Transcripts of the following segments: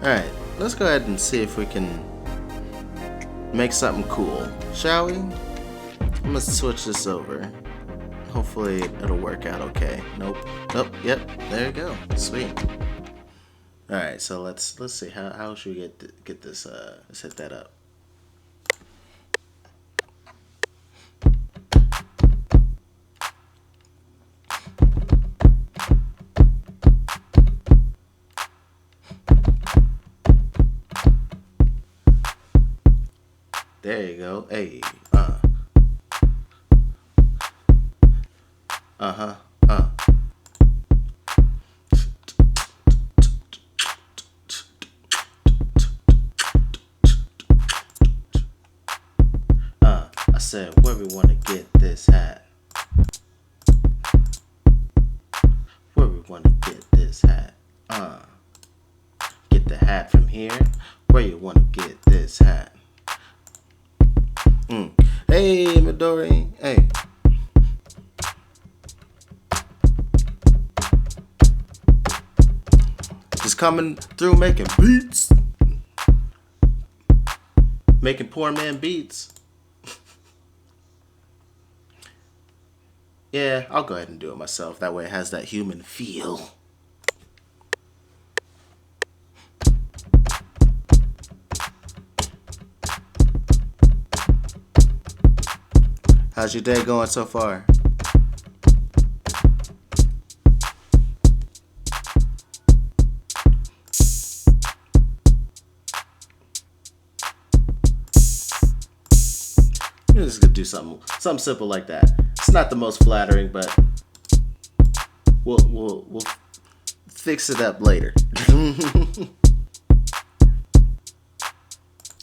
Alright, let's go ahead and see if we can make something cool, shall we? I'm gonna switch this over. Hopefully it'll work out okay. Nope. Nope. Yep. There you go. Sweet. Alright, so let's see how should we get this let's hit that up. There you go. Hey. I said, where we want to get this hat? Where we want to get this hat? Get the hat from here. Where you want to get this hat? Hey, Midori. Hey. Just coming through making beats. Making poor man beats. Yeah, I'll go ahead and do it myself. That way it has that human feel. How's your day going so far? I'm just gonna do something simple like that. It's not the most flattering, but we'll fix it up later.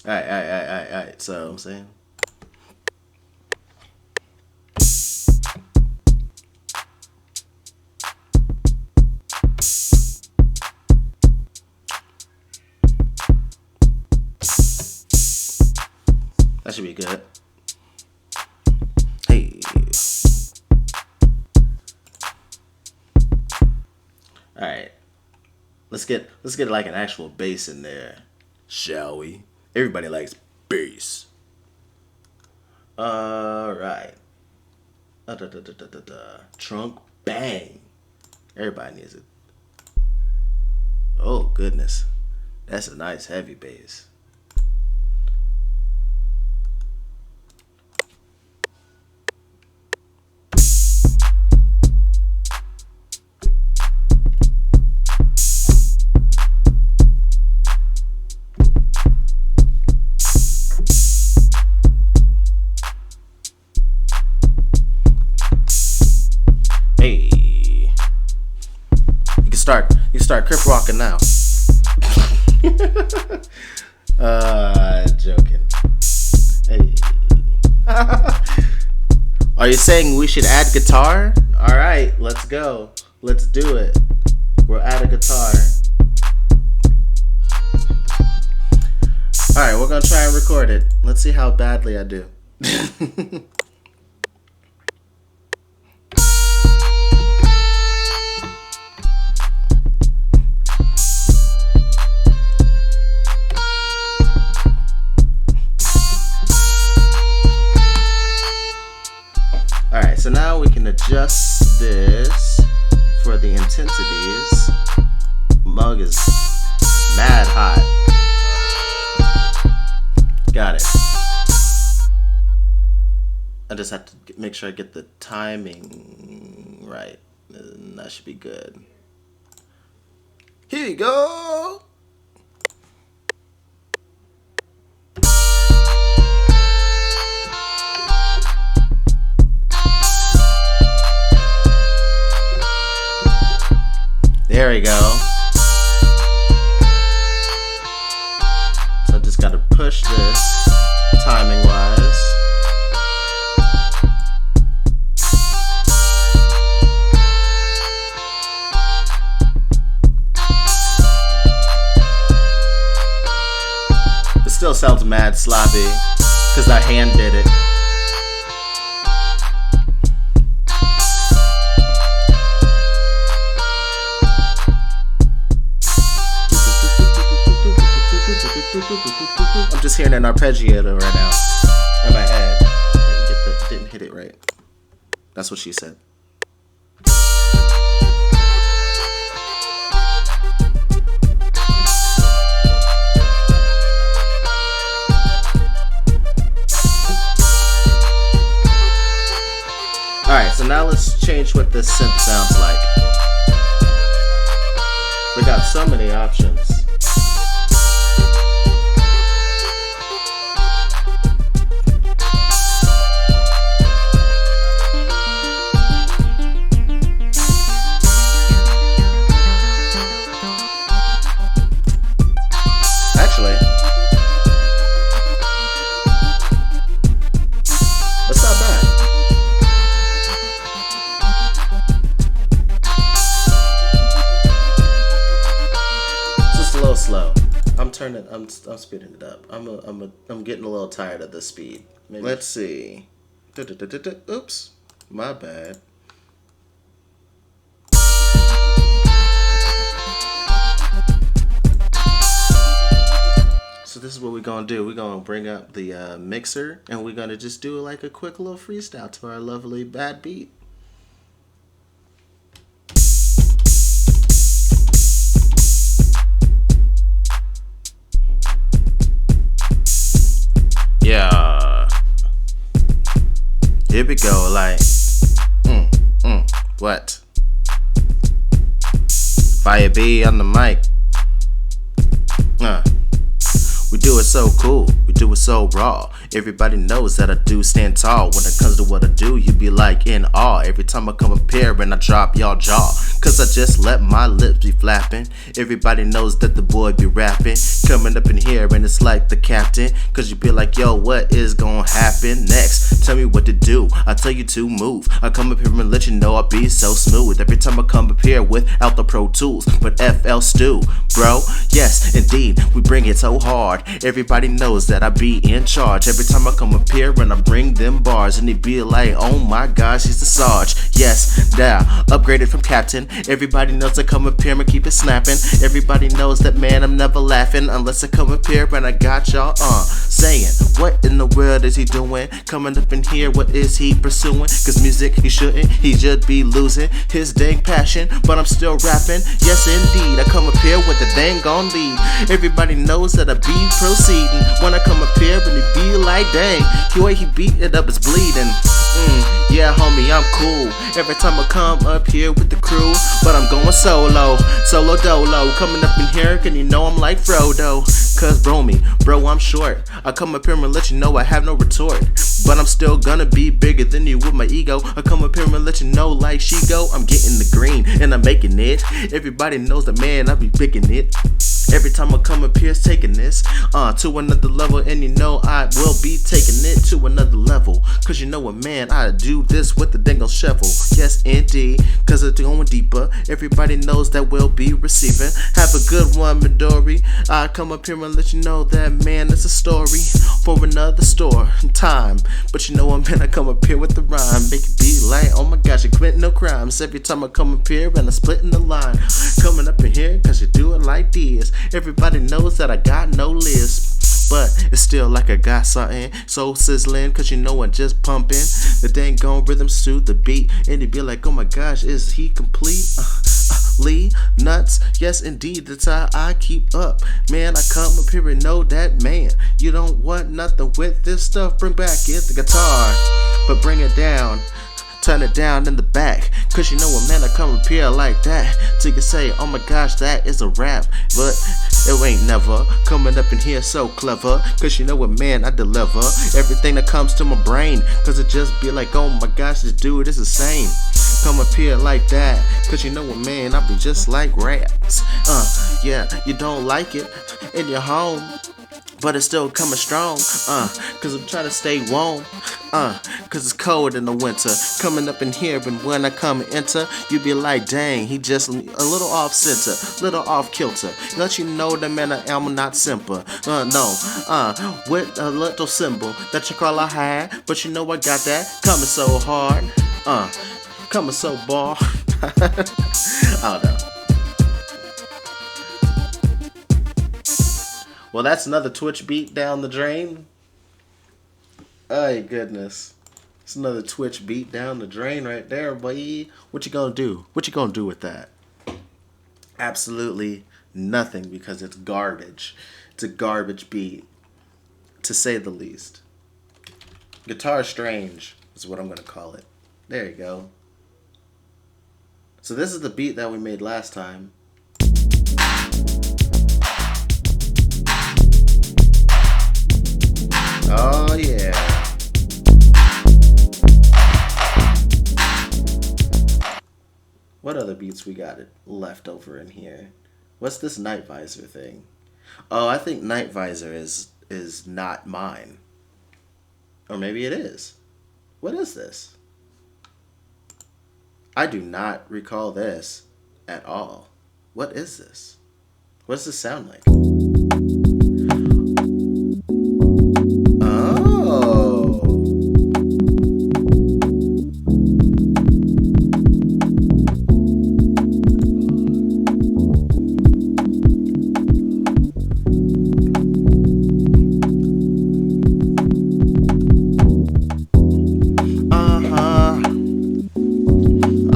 Alright. So I'm saying. That should be good. Hey. Alright. Let's get like an actual bass in there, shall we? Everybody likes bass. Alright. Trunk bang. Everybody needs it. Oh goodness. That's a nice heavy bass. You start crip walking now. Joking. Hey. Are you saying we should add guitar? Alright, let's go. Let's do it. We'll add a guitar. Alright, we're gonna try and record it. Let's see how badly I do. Alright, so now we can adjust this for the intensities. Mug is mad hot. Got it. I just have to make sure I get the timing right. And that should be good. Here you go! There we go. So I just gotta push this timing wise. It still sounds mad sloppy because I hand did it. I'm just hearing an arpeggiato right now in my head. Didn't hit it right. That's what she said. Alright, so now let's change what this synth sounds like. We got so many options. Actually, that's not bad. Slow. I'm speeding it up. I'm getting a little tired of this speed. Maybe. Let's see. Oops, my bad. So this is what we're gonna do. We're gonna bring up the mixer, and we're gonna just do like a quick little freestyle to our lovely bad beat. Yeah, here we go, like, what? Fire B on the mic. We do it so cool, we do it so raw. Everybody knows that I do stand tall. When it comes to what I do, you be like in awe. Every time I come up here and I drop y'all jaw, cause I just let my lips be flapping. Everybody knows that the boy be rapping. Coming up in here and it's like the captain, cause you be like, yo, what is gonna happen next? Tell me what to do, I tell you to move. I come up here and let you know I be so smooth. Every time I come up here without the Pro Tools, but FL Stew, bro. Yes, indeed, we bring it so hard. Everybody knows that I be in charge. Every time I come up here and I bring them bars, and they be like, oh my gosh, he's the Sarge. Yes, now, upgraded from captain. Everybody knows I come up here and keep it snapping. Everybody knows that, man, I'm never laughing unless I come up here and I got y'all saying, what in the world is he doing? Coming up in here, what is he pursuing? Cause music, he shouldn't, he should be losing his dang passion, but I'm still rapping. Yes, indeed, I come up here with the dang on lead. Everybody knows that I be proceeding. When I come up here and he be like, dang, the way he beat it up is bleeding. Yeah, homie, I'm cool. Every time I come up here with the crew, but I'm going solo dolo. Coming up in here, can you know I'm like Frodo? Cause bro, I'm short. I come up here and let you know I have no retort, but I'm still gonna be bigger than you with my ego. I come up here and let you know like she go, I'm getting the green and I'm making it. Everybody knows that, man, I be picking it. Every time I come up here, it's taking this to another level, and you know I will be taking it to another level. Cause you know what, man, I do this with the dangle shovel. Yes, indeed, cause it's going deeper. Everybody knows that we'll be receiving. Have a good one, Midori. I come up here and let you know that, man, it's a story for another time. But you know what, man, I come up here with the rhyme. Make it be like, oh my gosh, you commit no crimes. Every time I come up here and I'm splitting the line. Coming up in here cause you do it like this. Everybody knows that I got no lisp, but it's still like I got something so sizzling, cause you know I'm just pumping the dang gone rhythm to the beat, and you be like, oh my gosh, is he complete? Lee nuts, yes indeed, that's how I keep up. Man, I come up here and know that, man, you don't want nothing with this stuff. Bring back the guitar, but bring it down. Turn it down in the back, cause you know what, man, I come up here like that till you say, oh my gosh, that is a rap. But it ain't never coming up in here so clever, cause you know what, man, I deliver everything that comes to my brain, cause it just be like, oh my gosh, this dude is insane. Come up here like that, cause you know what, man, I be just like raps. Yeah, you don't like it in your home, but it's still coming strong, cause I'm trying to stay warm, cause it's cold in the winter. Coming up in here, and when I come and enter, you be like, dang, he just a little off center, little off kilter. Let you know that, man, I am not simple, with a little symbol that you call a high, but you know I got that coming so hard, coming so bar. I don't know. Well, that's another Twitch beat down the drain. Oh, goodness. It's another Twitch beat down the drain right there, boy. What you gonna do? What you gonna do with that? Absolutely nothing, because it's garbage. It's a garbage beat, to say the least. Guitar Strange is what I'm gonna call it. There you go. So this is the beat that we made last time. Oh yeah. What other beats we got left over in here? What's this Night Visor thing? Oh, I think Night Visor is not mine. Or maybe it is. What is this? I do not recall this at all. What is this? What does this sound like? Oh.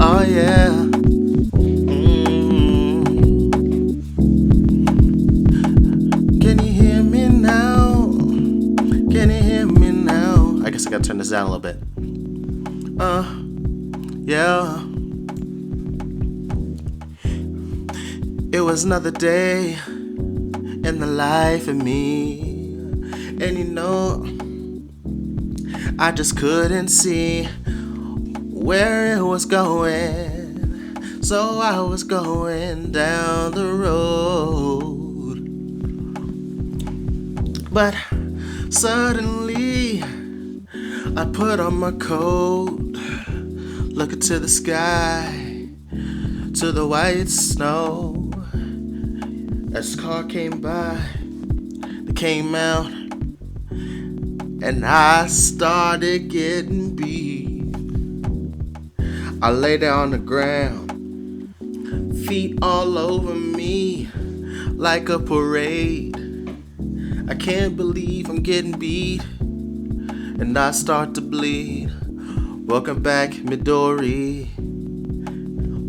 Oh yeah. Can you hear me now? Can you hear me now? I guess I gotta turn this down a little bit. Yeah. It was another day in the life of me, and you know, I just couldn't see where it was going, so I was going down the road. But suddenly I put on my coat, looking to the sky, to the white snow. As the car came by, they came out, and I started getting beat. I lay down on the ground, feet all over me like a parade. I can't believe I'm getting beat, and I start to bleed. Welcome back, Midori.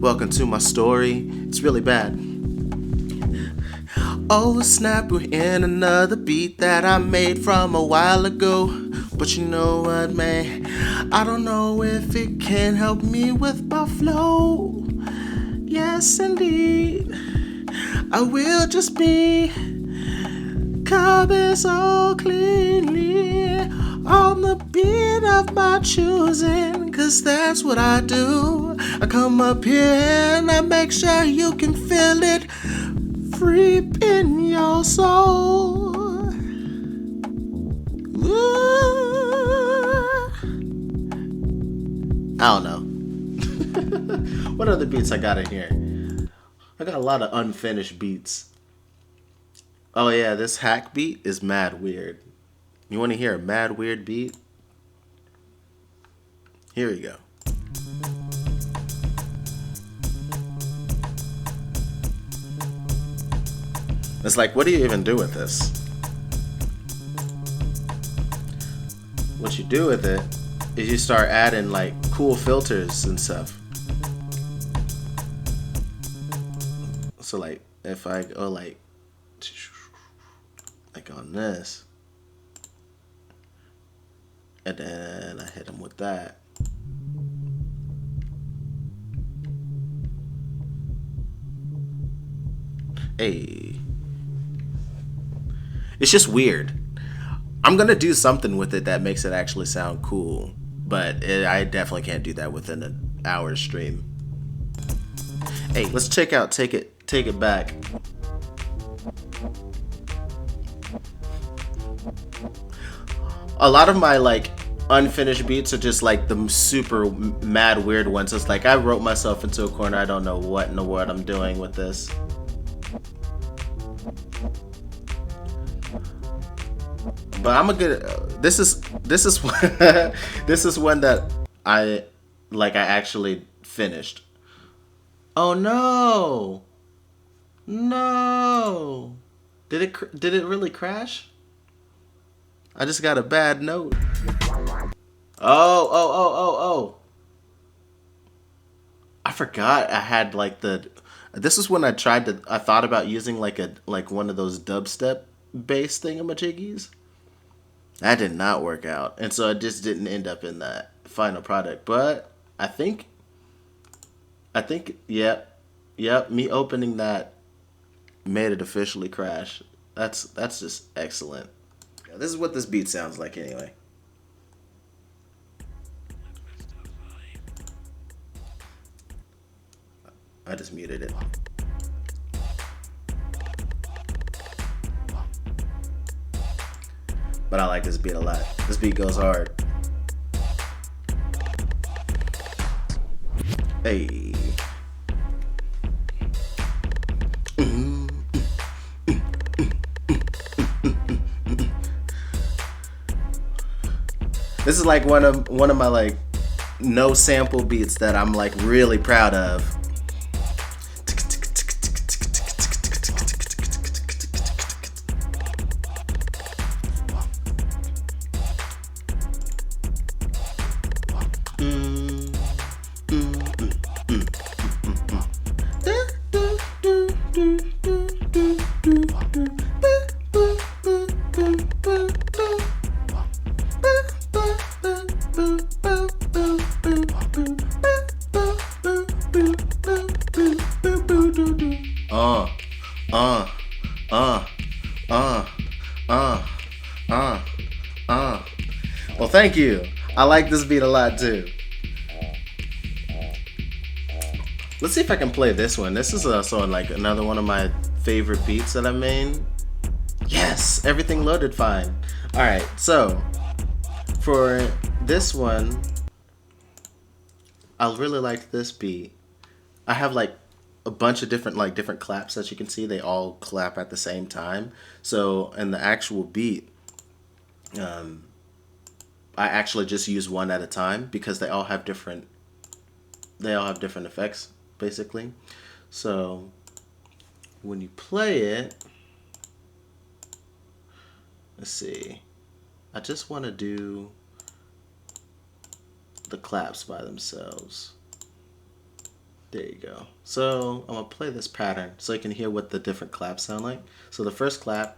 Welcome to my story. It's really bad. Oh snap, we're in another beat that I made from a while ago. But you know what, man? I don't know if it can help me with my flow. Yes, indeed. I will just be coming so cleanly on the beat of my choosing, 'cause that's what I do. I come up here and I make sure you can feel it free in your soul. I don't know. What other beats I got in here? I got a lot of unfinished beats. Oh yeah, this hack beat is mad weird. You want to hear a mad weird beat? Here we go. It's like, what do you even do with this? What you do with it is you start adding like cool filters and stuff. So like, if I go like on this, and then I hit him with that. Hey. It's just weird. I'm gonna do something with it that makes it actually sound cool, but I definitely can't do that within an hour stream. Hey, let's check out Take It Back. A lot of my like unfinished beats are just like the super mad weird ones. It's like I wrote myself into a corner. I don't know what in the world I'm doing with this. But I'm a good. This is this is one that I actually finished. Oh no! No! Did it really crash? I just got a bad note. Oh. I forgot I had like this is when I thought about using like one of those dubstep bass thingamajiggies. That did not work out. And so it just didn't end up in that final product. But yep, me opening that made it officially crash. That's just excellent. This is what this beat sounds like anyway. I just muted it. But I like this beat a lot. This beat goes hard. Hey. This is like one of my like no sample beats that I'm like really proud of. Well, thank you. I like this beat a lot too. Let's see if I can play this one. This is also like another one of my favorite beats that I made. Yes, everything loaded fine. All right, so for this one, I really like this beat. I have like a bunch of different claps that you can see. They all clap at the same time. So in the actual beat, I actually just use one at a time because they all have different effects basically. So when you play it, let's see. I just want to do the claps by themselves. There you go. So I'm gonna play this pattern so you can hear what the different claps sound like. So the first clap,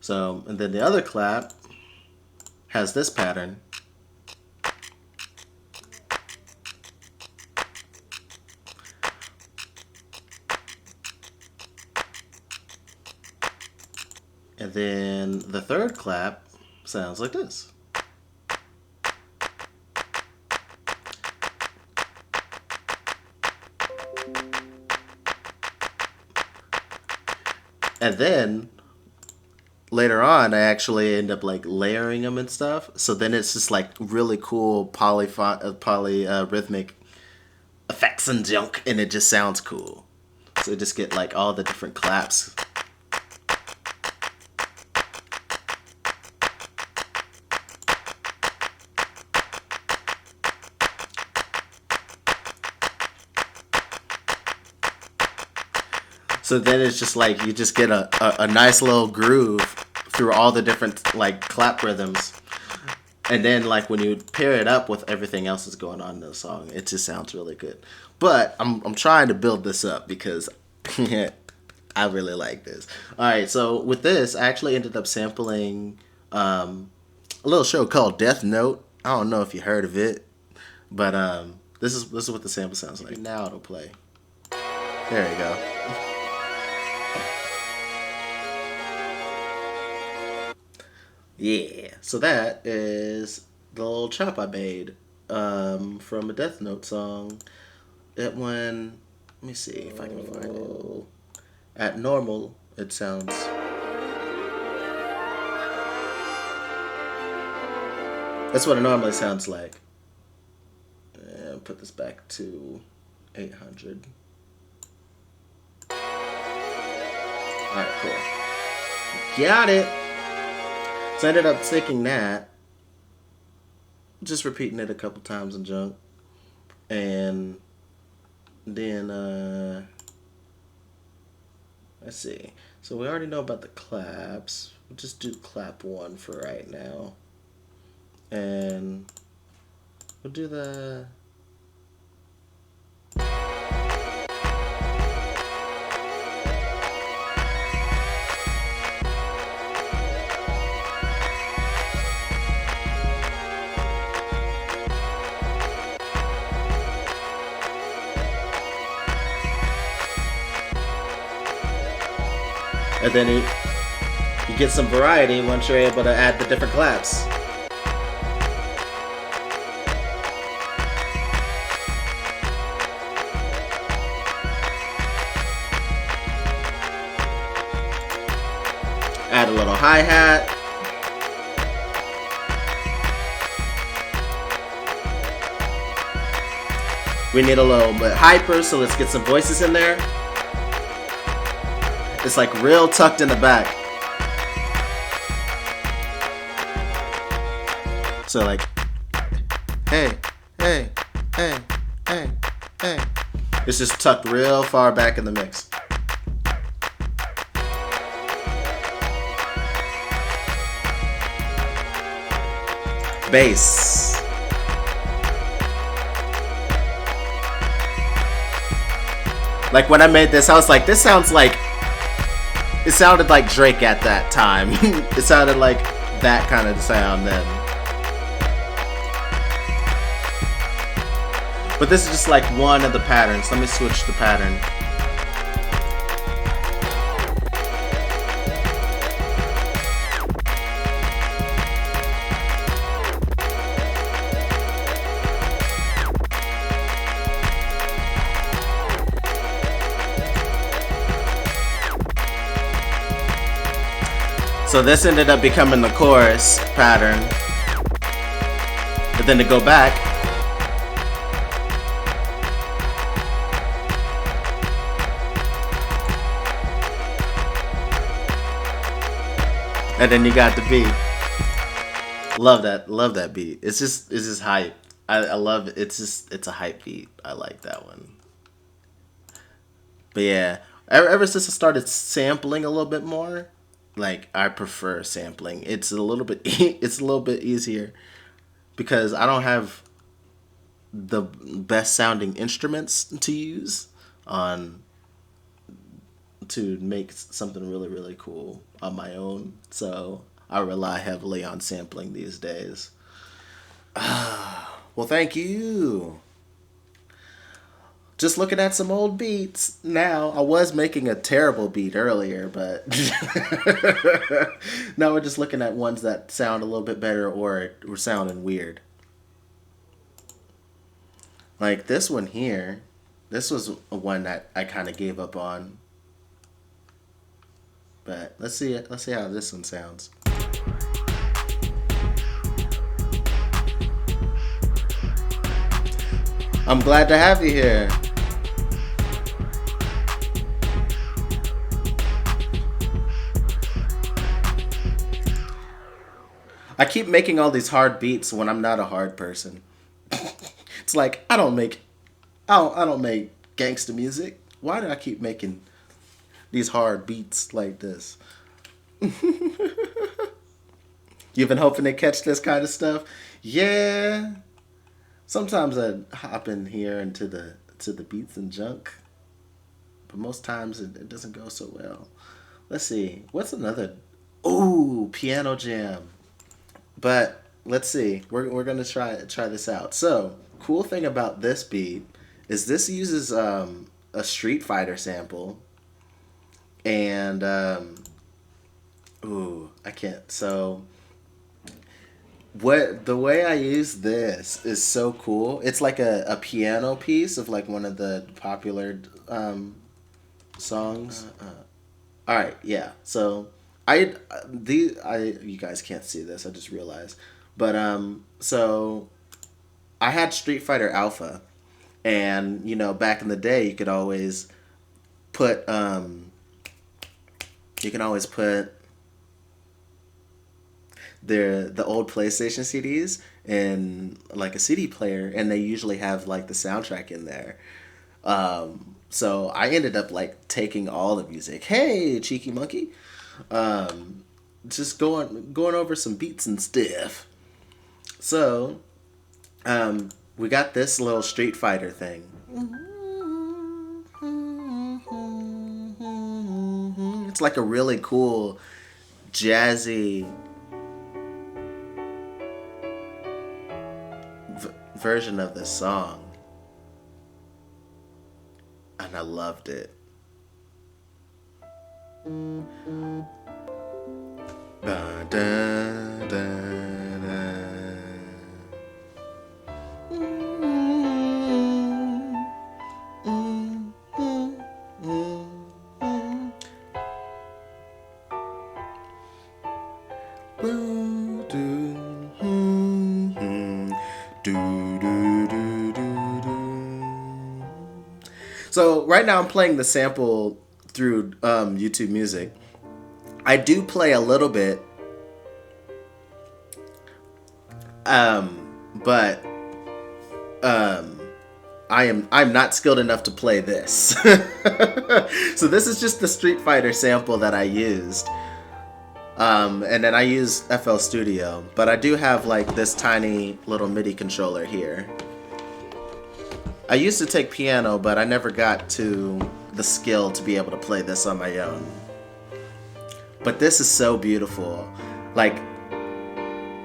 so, and then the other clap has this pattern. And then the third clap sounds like this. And then later on, I actually end up like layering them and stuff. So then it's just like really cool polyrhythmic effects and junk, and it just sounds cool. So you just get like all the different claps. So then it's just like you just get a nice little groove through all the different like clap rhythms. And then like when you pair it up with everything else that's going on in the song, it just sounds really good. But I'm trying to build this up because I really like this. Alright, so with this, I actually ended up sampling a little show called Death Note. I don't know if you heard of it, but this is what the sample sounds like. Now it'll play. There you go. Yeah, so that is the little chop I made from a Death Note song. It went, let me see if I can find it. At normal, it sounds. That's what it normally sounds like. And put this back to 800. Alright, cool. Got it! So I ended up sticking that just repeating it a couple times in junk. And then, let's see. So we already know about the claps. We'll just do clap 1 for right now. And we'll do the... And then you get some variety once you're able to add the different claps. Add a little hi-hat. We need a little bit hyper, so let's get some voices in there. It's like real tucked in the back. So like, hey, hey, hey, hey, hey. It's just tucked real far back in the mix. Bass. Like when I made this, I was like, this sounds like, it sounded like Drake at that time. It sounded like that kind of sound then. But this is just like one of the patterns. Let me switch the pattern. So this ended up becoming the chorus pattern. But then to go back, and then you got the beat. Love that beat. It's just hype. I love it. It's a hype beat. I like that one. But yeah, ever since I started sampling a little bit more, like I prefer sampling. It's a little bit easier because I don't have the best sounding instruments to use to make something really, really cool on my own. So I rely heavily on sampling these days. Well, thank you. Just looking at some old beats now. I was making a terrible beat earlier, but now we're just looking at ones that sound a little bit better or were sounding weird. Like this one here. This was one that I kind of gave up on. But let's see how this one sounds. I'm glad to have you here. I keep making all these hard beats when I'm not a hard person. It's like I don't make gangsta music. Why do I keep making these hard beats like this? You've been hoping to catch this kind of stuff? Yeah. Sometimes I hop in here into the beats and junk, but most times it doesn't go so well. Let's see. What's another? Ooh, piano jam. But let's see. We're gonna try this out. So cool thing about this beat is this uses a Street Fighter sample, and ooh, I can't. So the way I use this is so cool. It's like a piano piece of like one of the popular songs. All right, yeah. So you guys can't see this. I just realized, but so I had Street Fighter Alpha, and you know back in the day you could always put the old PlayStation CDs in like a CD player, and they usually have like the soundtrack in there. So I ended up like taking all the music. Hey, cheeky monkey. Just going over some beats and stuff. So, we got this little Street Fighter thing. It's like a really cool, jazzy version of this song. And I loved it. Da, da, da. So right now I'm playing the sample through YouTube Music. I do play a little bit, but I'm not skilled enough to play this. So this is just the Street Fighter sample that I used. And then I use FL Studio, but I do have like this tiny little MIDI controller here. I used to take piano, but I never got to the skill to be able to play this on my own. But this is so beautiful. Like,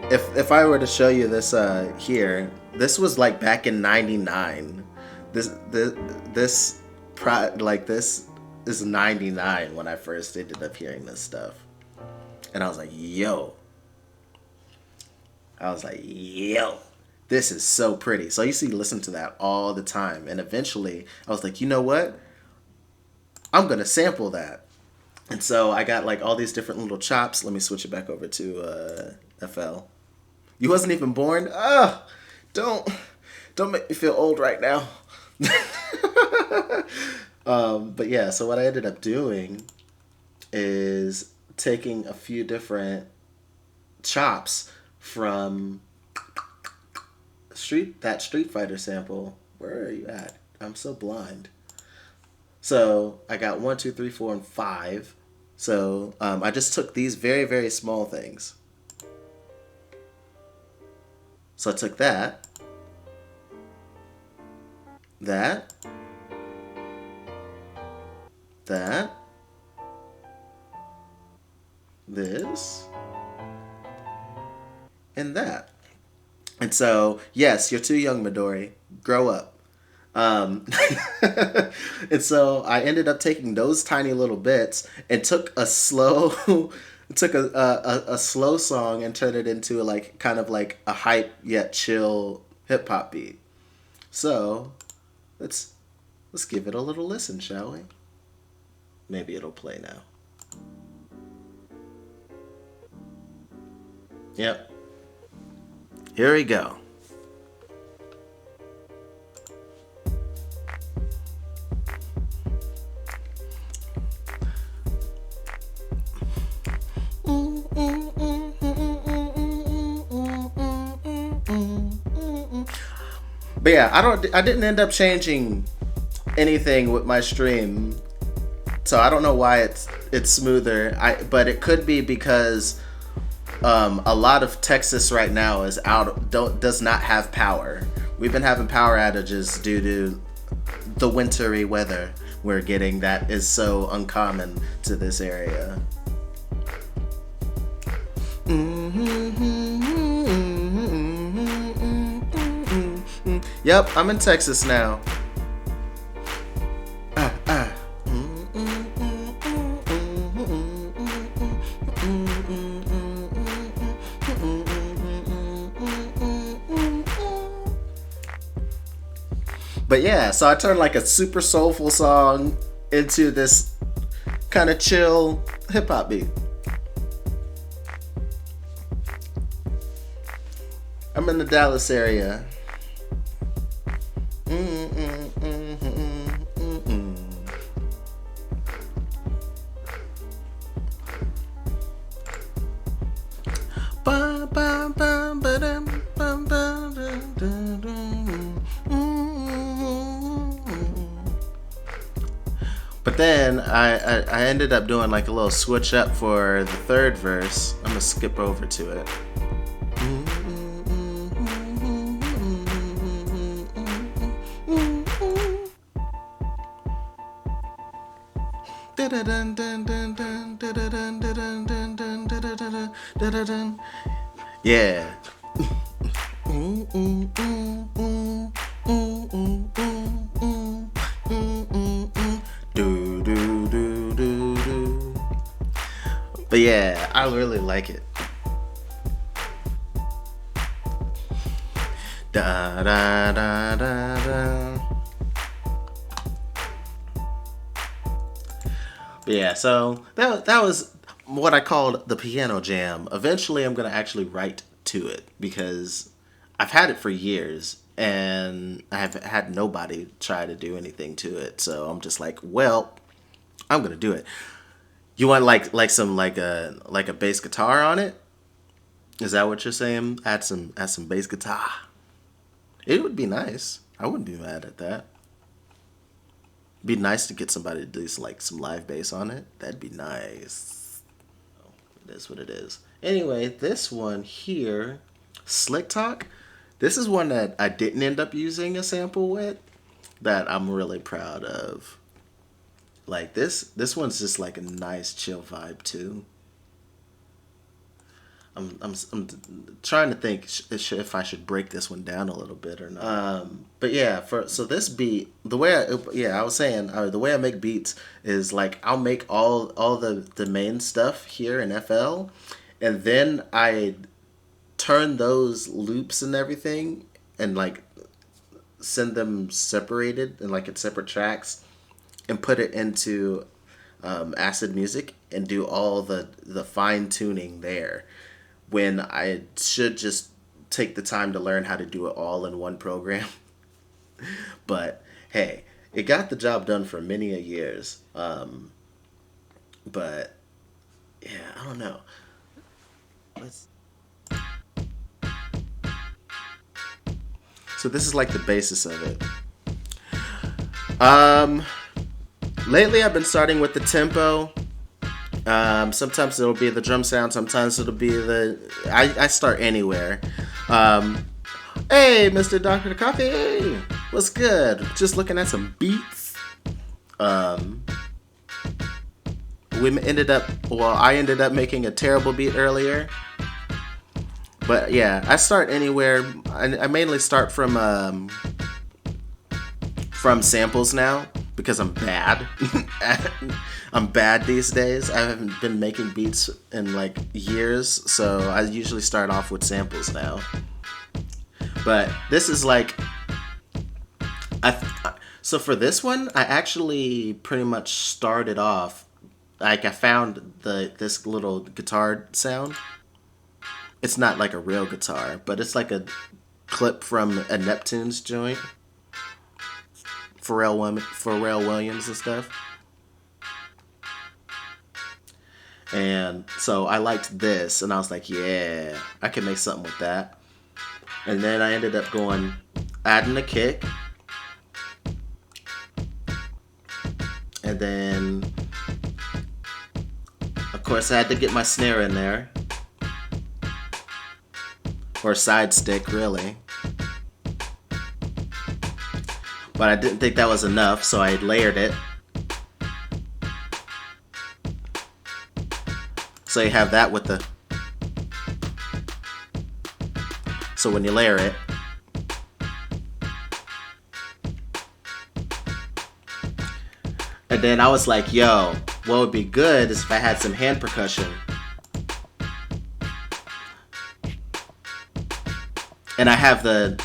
if I were to show you this here, this was like back in '99. This is '99 when I first ended up hearing this stuff. And I was like, yo. This is so pretty. So I used to listen to that all the time. And eventually, I was like, you know what? I'm going to sample that. And so I got like all these different little chops. Let me switch it back over to FL. You wasn't even born? Don't make me feel old right now. But yeah, so what I ended up doing is taking a few different chops from that Street Fighter sample. Where are you at? I'm so blind. So I got 1, 2, 3, 4, and 5. So I just took these very, very small things. So I took that, this, and that. And so, yes, you're too young, Midori. Grow up. And so I ended up taking those tiny little bits and took a slow slow song and turned it into like kind of like a hype yet chill hip hop beat. So let's give it a little listen, shall we? Maybe it'll play now. Yep. Here we go. But yeah, I didn't end up changing anything with my stream, so I don't know why it's smoother. But it could be because a lot of Texas right now is does not have power. We've been having power outages due to the wintry weather we're getting that is so uncommon to this area. Yep, I'm in Texas now. But yeah, so I turned like a super soulful song into this kind of chill hip hop beat. I'm in the Dallas area. Bye. then I ended up doing like a little switch up for the third verse. I'm gonna skip over to it. Yeah. But yeah, I really like it. Da da da da da. But yeah, so that was what I called the piano jam. Eventually, I'm gonna actually write to it because I've had it for years and I have had nobody try to do anything to it. So I'm just like, well, I'm gonna do it. You want like a bass guitar on it? Is that what you're saying? Add some bass guitar. It would be nice. I wouldn't be mad at that. Be nice to get somebody to do some live bass on it. That'd be nice. Oh, it is what it is. Anyway, this one here, Slick Talk. This is one that I didn't end up using a sample with. That I'm really proud of. Like this one's just like a nice chill vibe too. I'm trying to think if I should break this one down a little bit or not. But yeah, so this beat, the way I was saying, the way I make beats is like I'll make all the main stuff here in FL, and then I turn those loops and everything and like send them separated and like in separate tracks and put it into Acid Music and do all the fine tuning there when I should just take the time to learn how to do it all in one program. But hey, it got the job done for many a years. But yeah, I don't know. So this is like the basis of it. Lately I've been starting with the tempo. Sometimes it'll be the drum sound. Sometimes it'll be I start anywhere. Hey, Mr. Dr. Coffee, what's good? Just looking at some beats. I ended up making a terrible beat earlier. But yeah, I start anywhere. I mainly start from samples now because I'm bad. I'm bad these days. I haven't been making beats in like years, so I usually start off with samples now. But this is like, so for this one, I actually pretty much started off like I found this little guitar sound. It's not like a real guitar, but it's like a clip from a Neptune's joint. Pharrell Williams and stuff. And so I liked this, and I was like, yeah, I can make something with that. And then I ended up adding a kick. And then, of course, I had to get my snare in there. Or side stick, really. But I didn't think that was enough, so I layered it. So you have that with so when you layer it, and then I was like, yo, what would be good is if I had some hand percussion. And I have the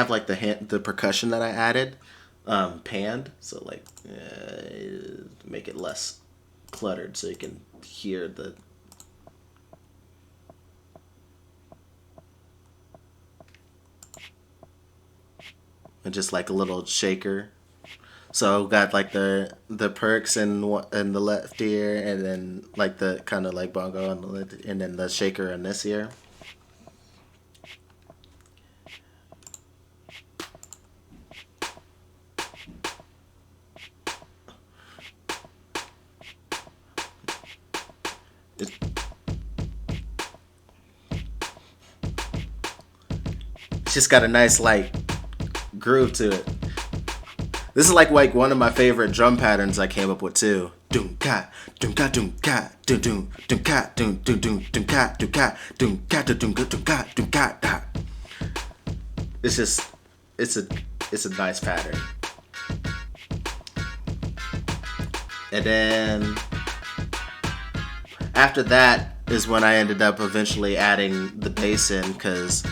like the percussion that I added panned, so like make it less cluttered so you can hear and just like a little shaker. So got like the perks in the left ear, and then like the kind of like bongo on the left, and then the shaker in this ear. It's just got a nice like groove to it. This is like one of my favorite drum patterns I came up with too. Doom ka doom ka doom ka doom doom doom ka doom doom doom doom ka doom ka doom ka doom ka doom ka doom ka. It's just it's a nice pattern. And then after that is when I ended up eventually adding the bass in, because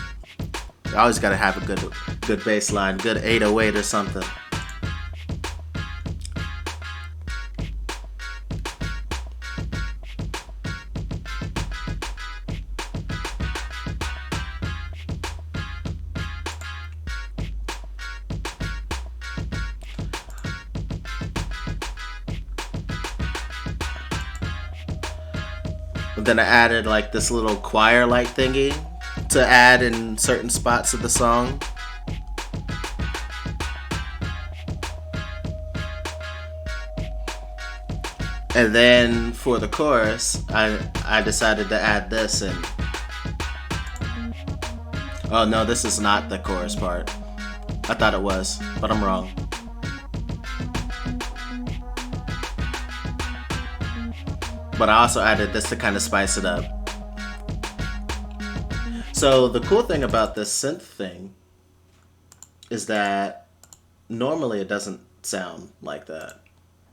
you always gotta have a good bass line, good 808 or something. Then I added like this little choir-like thingy to add in certain spots of the song. And then for the chorus, I decided to add this in. Oh no, this is not the chorus part. I thought it was, but I'm wrong. But I also added this to kind of spice it up. So the cool thing about this synth thing is that normally it doesn't sound like that.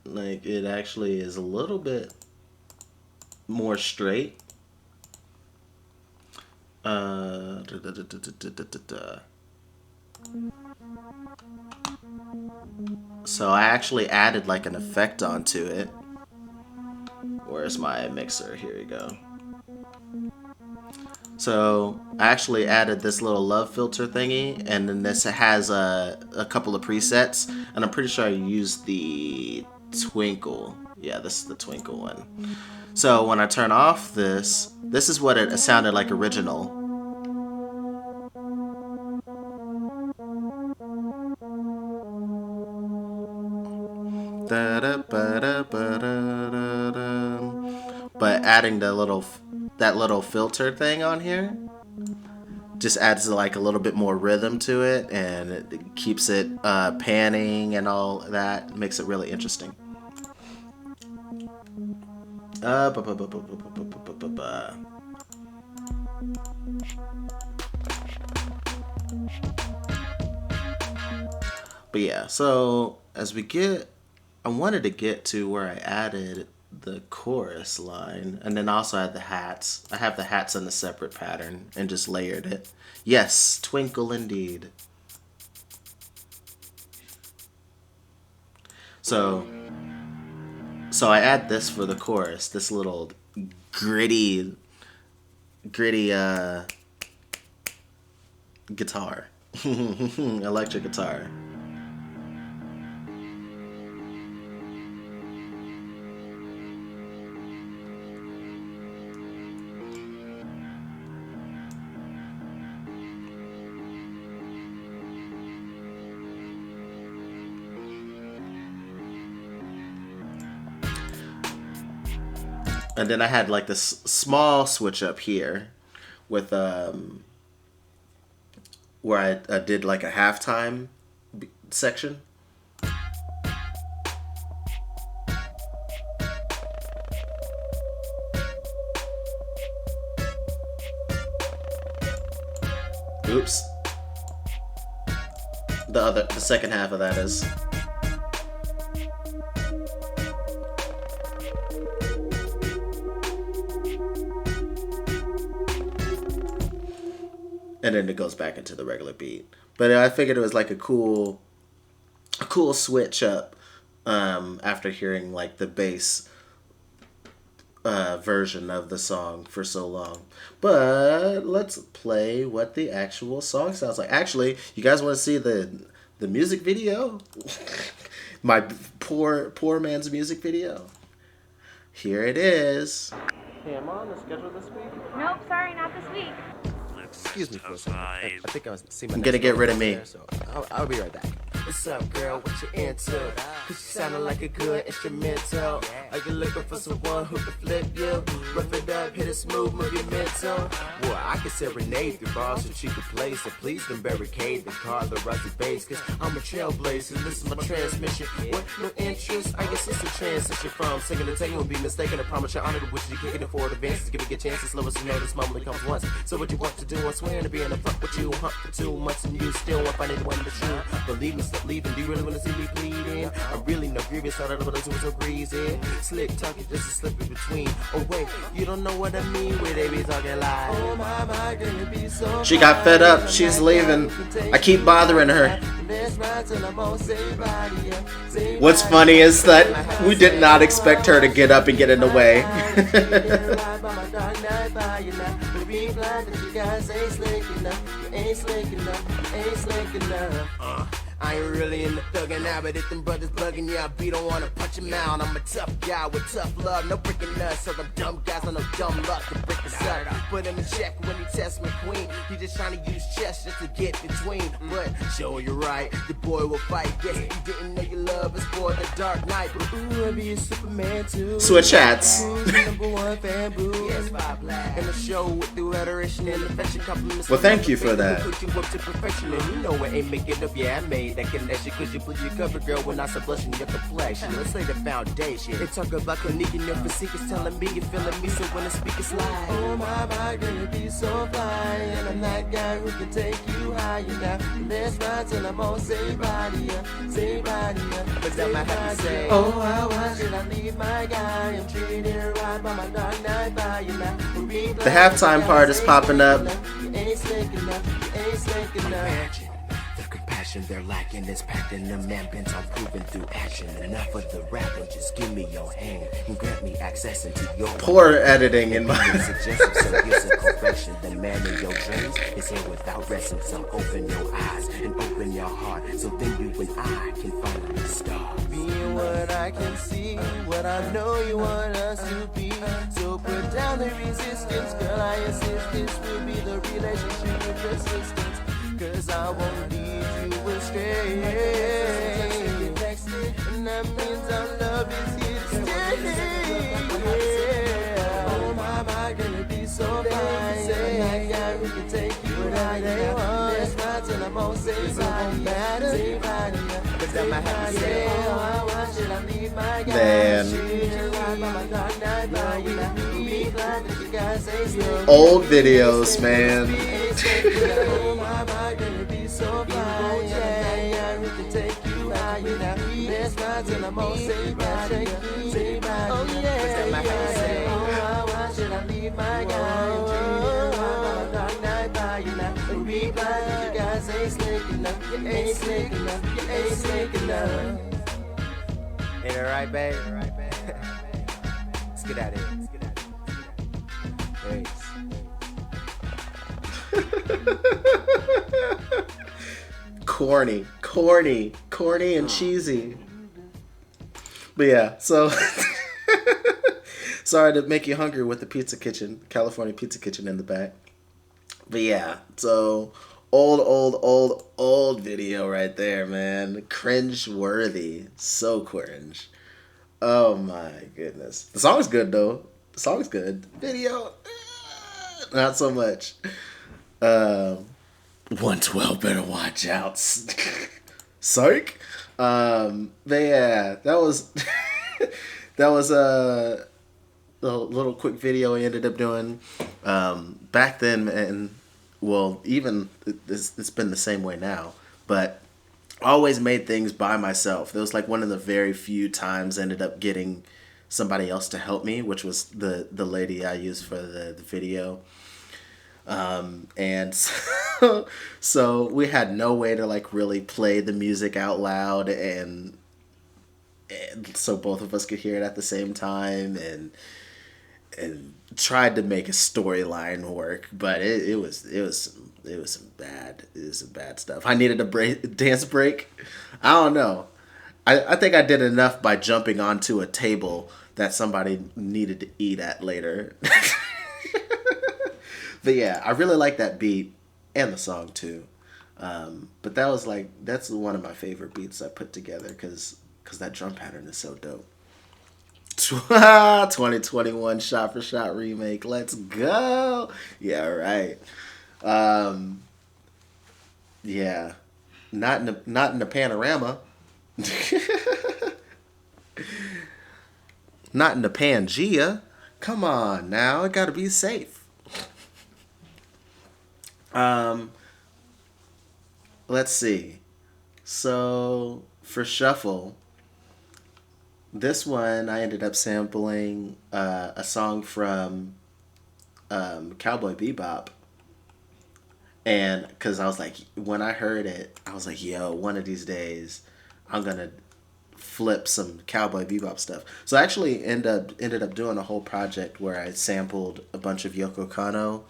Like, it actually is a little bit more straight. So I actually added like an effect onto it. Where's my mixer? Here we go. So I actually added this little love filter thingy, and then this has a couple of presets, and I'm pretty sure I used the twinkle. Yeah, this is the twinkle one. So when I turn off this is what it sounded like original. But adding that little filter thing on here just adds like a little bit more rhythm to it, and it keeps it panning and all that. Makes it really interesting. But yeah, so as we get, I wanted to get to where I added the chorus line, and then also add the hats. I have the hats in a separate pattern and just layered it. Yes, twinkle indeed. So I add this for the chorus, this little gritty guitar, electric guitar. And then I had like this small switch up here with where I did like a halftime section. Oops. The second half of that is. And then it goes back into the regular beat. But I figured it was like a cool switch up after hearing like the bass version of the song for so long. But let's play what the actual song sounds like. Actually, you guys want to see the music video? My poor man's music video. Here it is. Hey, am I on the schedule this week? Nope, sorry, not this week. Excuse me for a second. I think I was seeing my I'm gonna get rid of me. so I'll be right back. What's up, girl? What you into? Cause you soundin' like a good instrumental. Are you looking for someone who can flip you? Rough it up, hit it smooth, move your mental. Boy, I can serenade the bars that you can play. So please don't barricade the car, the rusty bass. Cause I'm a trailblazer, this is my transmission. What, no interest? I guess it's a transition from singing to taking will be mistaken. I promise your honor to which you kicking it forward advances. Giving you chances, slow as you know this moment comes once. So what you want to do, I'm swearing to be in the front with you. Hunt for 2 months and you still won't find anyone but you. Believe me, stop leaving. Do you really wanna see me bleeding? I'm really no grievous, all of those who are so greasy. Slick talking just a slip in between. Oh wait, you don't know what I mean where they be talking like, oh my, gonna be so. She got fed up. She's leaving. I keep bothering her. What's funny is that we did not expect her to get up and get in the way. I ain't really in the thugging now, but if them brothers bugging, yeah, I be don't wanna punch him out. I'm a tough guy with tough love, no breaking nuts. So them dumb guys on no dumb luck to break us up. Put him in check when he tests my queen. He just trying to use chess just to get between. But sure, you're right, the boy will fight. Yes, you didn't know your love is for the dark night. But ooh, I be a Superman too. Switch hats. Number one fan, boo. Yes, and the show with the adoration and affection compliments. Well, thank you for that. Put you up to perfection, and you know it ain't making up. Yeah, I made that connection, cause you put your cover, girl, when I start blushing your complexion. Let's lay the foundation. They talk about Clinique and your physique is telling me you're feeling me, so when the speakers slide, oh my, girl, you be so fly. And I'm that guy who can take you higher now. Let's ride till I'm on say body, say body. But then I have to say, oh, why should I leave my guy? I'm treated right by my dark night by you now. The halftime part is popping up. You ain't slick enough, you ain't slick enough. The compassion they're lacking is packed in them man bent on proving through action. Enough of the rapping, just give me your hand and grant me access into your poor editing in my correction. The man in your dreams is here without resting. So open your eyes and open your heart, so then you and I can finally start being what I can see, what I know you want us to be. So put down the resistance, girl. I insist this will be the relationship with persistence. Cause I won't lead you astray. And that means our love is here to stay. Oh my, gonna be so fine. That guy who can take you without you. Let's ride till I'm on say body. Cause that might have to say, oh, why should I leave my guy? old videos, man. Ain't it right, babe? Let's get out of here. Thanks. Corny and cheesy. But yeah, so sorry to make you hungry with the pizza kitchen, California Pizza Kitchen in the back. But yeah, so old video right there, man. Cringe worthy. So cringe. Oh my goodness. The song's good though. The song's good. Video, not so much. 112 better watch out. Psych. But yeah, that was a little quick video I ended up doing. Back then, and well, even it's been the same way now, but I always made things by myself. That was like one of the very few times I ended up getting somebody else to help me, which was the lady I used for the video. And so we had no way to like really play the music out loud and so both of us could hear it at the same time, and tried to make a storyline work, but it was some bad stuff. I needed a dance break. I don't know. I think I did enough by jumping onto a table that somebody needed to eat at later. But yeah, I really like that beat and the song too. But that was like, that's one of my favorite beats I put together because that drum pattern is so dope. 2021 shot for shot remake. Let's go. Yeah, right. Yeah, not in the panorama. Not in the Pangea. Come on now, it got to be safe. Let's see. So for shuffle, this one I ended up sampling a song from Cowboy Bebop. And because I was like, when I heard it, I was like, yo, one of these days, I'm going to flip some Cowboy Bebop stuff. So I actually ended up doing a whole project where I sampled a bunch of Yoko Kanno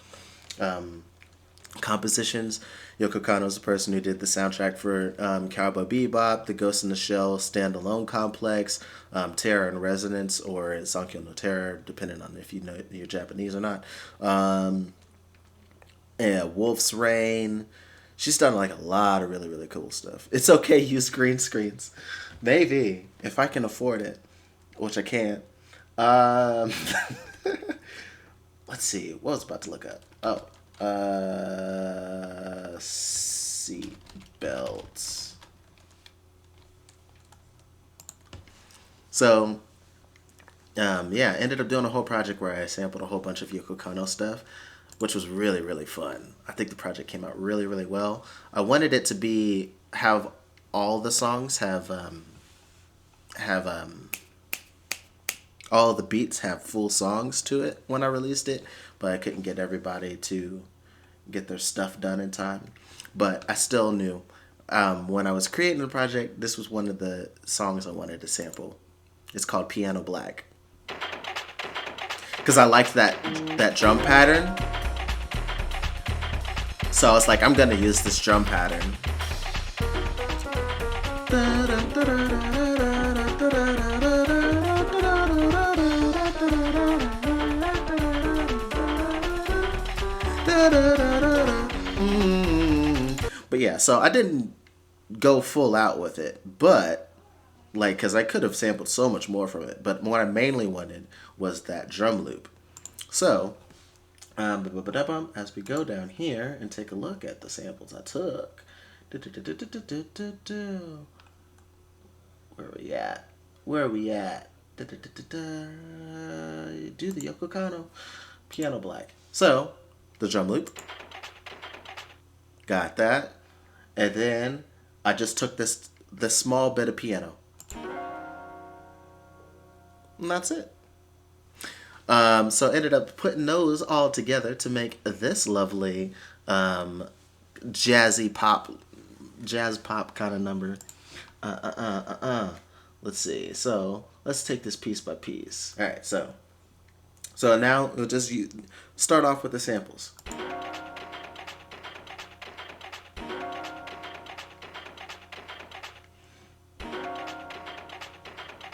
compositions. Yoko Kanno is the person who did the soundtrack for Cowboy Bebop, the Ghost in the Shell standalone complex, Terror in Resonance, or Sankyo no Terror, depending on if you know you're Japanese or not. Yeah, Wolf's Rain. She's done like a lot of really, really cool stuff. It's okay, use green screens. Maybe, if I can afford it, which I can't. Let's see, what was I about to look up? Seat belts. So, yeah, ended up doing a whole project where I sampled a whole bunch of Yoko Kanno stuff, which was really, really fun. I think the project came out really, really well. I wanted it to have all the songs have all the beats have full songs to it when I released it, but I couldn't get everybody to get their stuff done in time. But I still knew when I was creating the project, this was one of the songs I wanted to sample. It's called Piano Black. Because I liked that drum pattern. So I was like, I'm going to use this drum pattern. But yeah, so I didn't go full out with it, but like, because I could have sampled so much more from it, but what I mainly wanted was that drum loop. So as we go down here and take a look at the samples I took, where are we at? Do the Yoko Kanno Piano Black. So the drum loop, got that, and then I just took this small bit of piano, and that's it. So I ended up putting those all together to make this lovely jazz pop kind of number. Let's see. So let's take this piece by piece. All right. So now we'll just start off with the samples.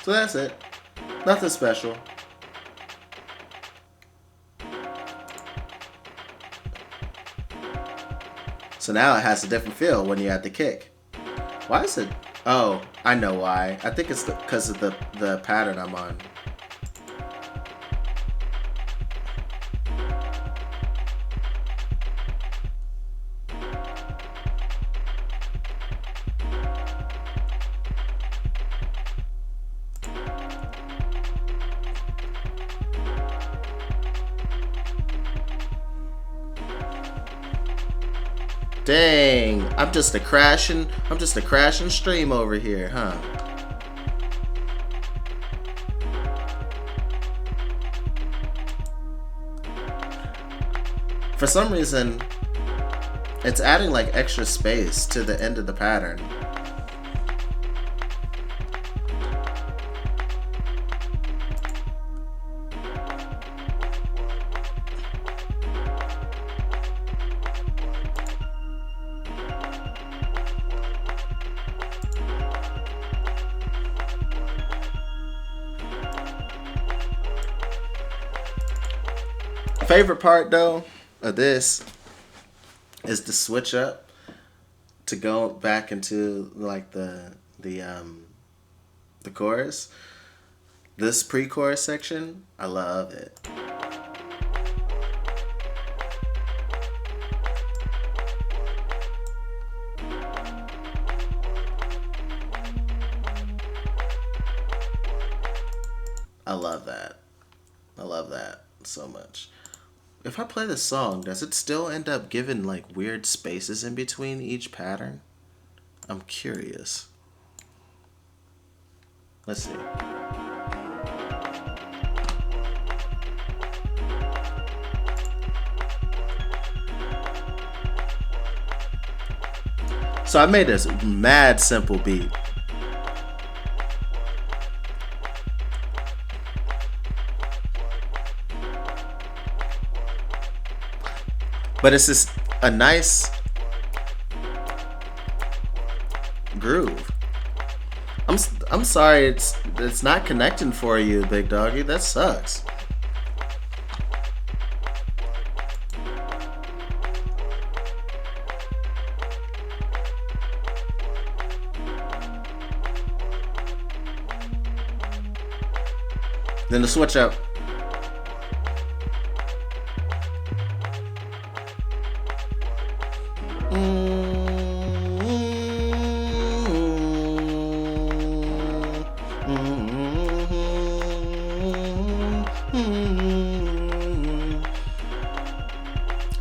So that's it. Nothing special. So now it has a different feel when you add the kick. Why is it? Oh, I know why. I think it's because of the pattern I'm on. Dang, I'm just a crashing stream over here, huh? For some reason, it's adding like extra space to the end of the pattern. Favorite part though of this is the switch up to go back into like the chorus. This pre-chorus section, I love it. I love that. I love that so much. If I play this song, does it still end up giving like weird spaces in between each pattern? I'm curious. Let's see. So I made this mad simple beat. But it's just a nice groove. I'm sorry it's not connecting for you, big doggy. That sucks. Then the switch up.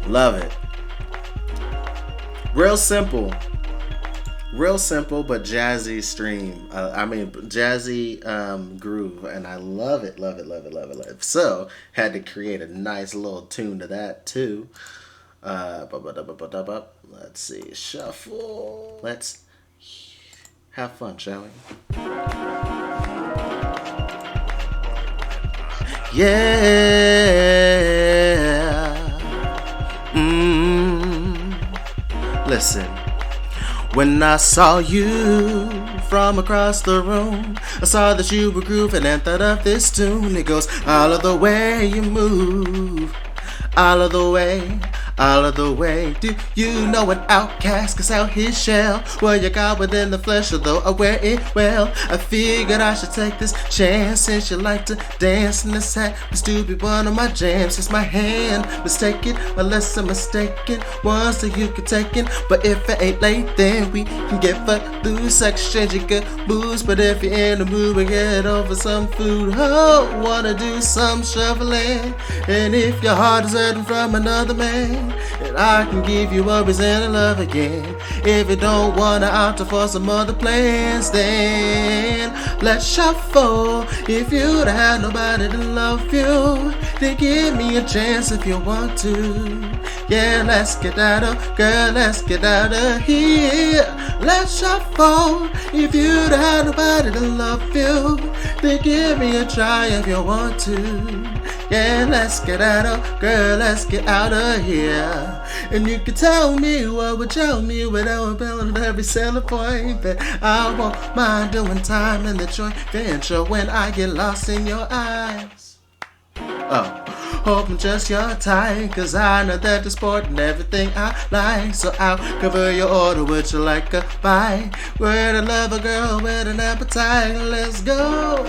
Love it. Real simple, but jazzy stream. I mean, jazzy groove, and I love it, love it, love it, love it, love it. So, had to create a nice little tune to that too. Let's see, shuffle. Let's have fun, shall we? Yeah. Listen. When I saw you from across the room, I saw that you were grooving and thought of this tune. It goes all of the way you move, all of the way. All of the way. Do you know an outcast cause out his shell? Well, you got within the flesh, although I wear it well. I figured I should take this chance since you like to dance in this hat. This to be one of my jams. It's my hand mistaken, unless I'm mistaken. Ones that you could take in, but if it ain't late, then we can get fucked loose, exchanging good booze. But if you're in the mood, we get over some food. Oh, wanna do some shoveling. And if your heart is hurting from another man, and I can give you a reason to love again. If you don't wanna opt for some other plans, then let's shuffle. If you'd had nobody to love you, then give me a chance if you want to. Yeah, let's get out of, girl, let's get out of here. Let's shuffle. If you'd had nobody to love you, then give me a try if you want to. Yeah, let's get out of, girl, let's get out of here. And you can tell me what would tell me without every selling point. But I won't mind doing time in the joint venture when I get lost in your eyes. Oh, hoping just your type, cause I know that you're sporting everything I like. So I'll cover your order, would you like a bite? We're to love a girl with an appetite, let's go.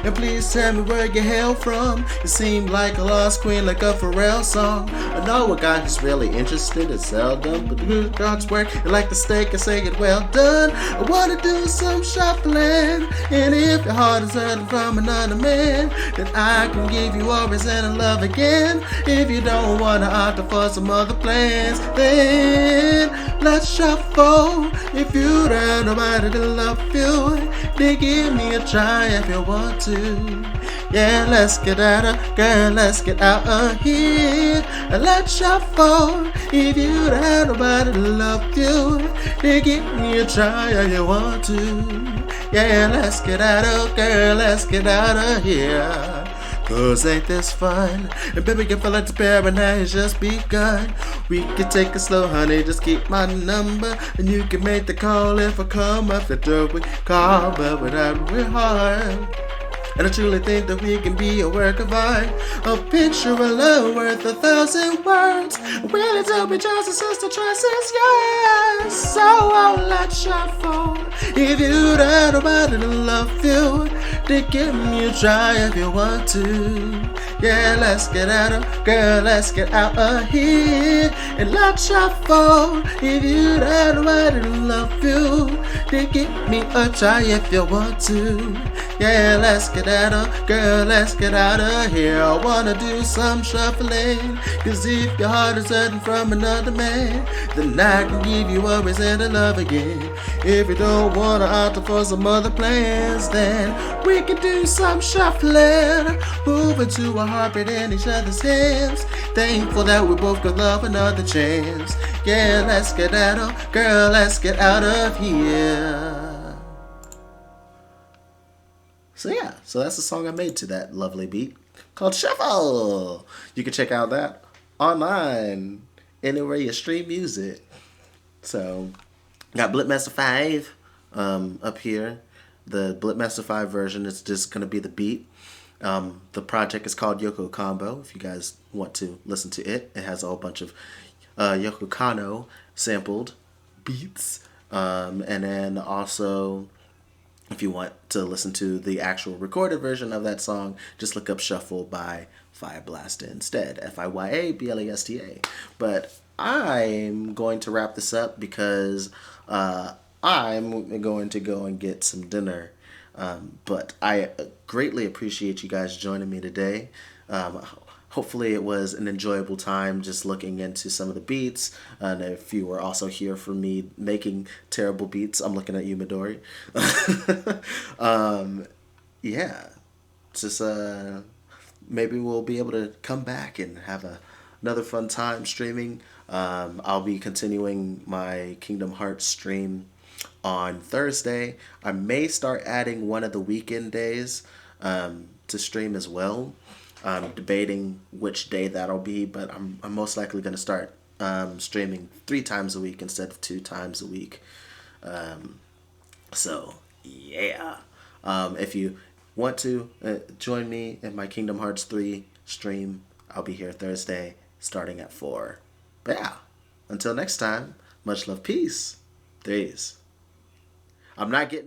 And please tell me where you hail from. You seem like a lost queen, like a Pharrell song. I know a guy who's really interested, it's seldom, but the good God's work, you like the steak and say it well done. I wanna do some shuffling, and if your heart is hurting from another man, then I can give you a reason to love again. If you don't wanna opt for some other plans, then let's shuffle. If you don't nobody to love you, then give me a try if you want to. Yeah, let's get out of, girl, let's get out of here. And let's shuffle. If you don't have nobody to love you, then give me a try if you want to. Yeah, let's get out of, girl, let's get out of here. Cause ain't this fun? And baby, you feel like the paradise just begun. We can take it slow, honey, just keep my number. And you can make the call if I come up the door. We call, but without real hard. And I truly think that we can be a work of art, a picture of love worth 1,000 words. Really do be just a sister choices, yes. So I'll let you fall. If you don't nobody to love you, then give me a try if you want to. Yeah, let's get out of, girl, let's get out of here and let you fall. If you don't nobody to love you, then give me a try if you want to. Yeah, let's get out of, girl, let's get out of here. I wanna do some shuffling, cause if your heart is hurting from another man, then I can give you a reason to love again. If you don't wanna alter for some other plans, then we can do some shuffling, moving to a heartbeat in each other's hands. Thankful that we both could love another chance. Yeah, let's get out of, girl, let's get out of here. So yeah, so that's the song I made to that lovely beat called Shuffle. You can check out that online, anywhere you stream music. So, got Blitmaster 5 up here. The Blitmaster 5 version is just going to be the beat. The project is called Yoko Combo, if you guys want to listen to it. It has a whole bunch of Yoko Kano sampled beats. And then also, if you want to listen to the actual recorded version of that song, just look up Shuffle by Fire Blasta instead. FIYABLASTA. But I'm going to wrap this up because I'm going to go and get some dinner. But I greatly appreciate you guys joining me today. Hopefully it was an enjoyable time just looking into some of the beats. And if you were also here for me making terrible beats, I'm looking at you, Midori. Yeah, just maybe we'll be able to come back and have another fun time streaming. I'll be continuing my Kingdom Hearts stream on Thursday. I may start adding one of the weekend days to stream as well. I'm debating which day that'll be, but I'm most likely going to start streaming 3 times a week instead of 2 times a week. So, yeah. If you want to join me in my Kingdom Hearts 3 stream, I'll be here Thursday starting at 4. But yeah, until next time, much love, peace. Threes. I'm not getting...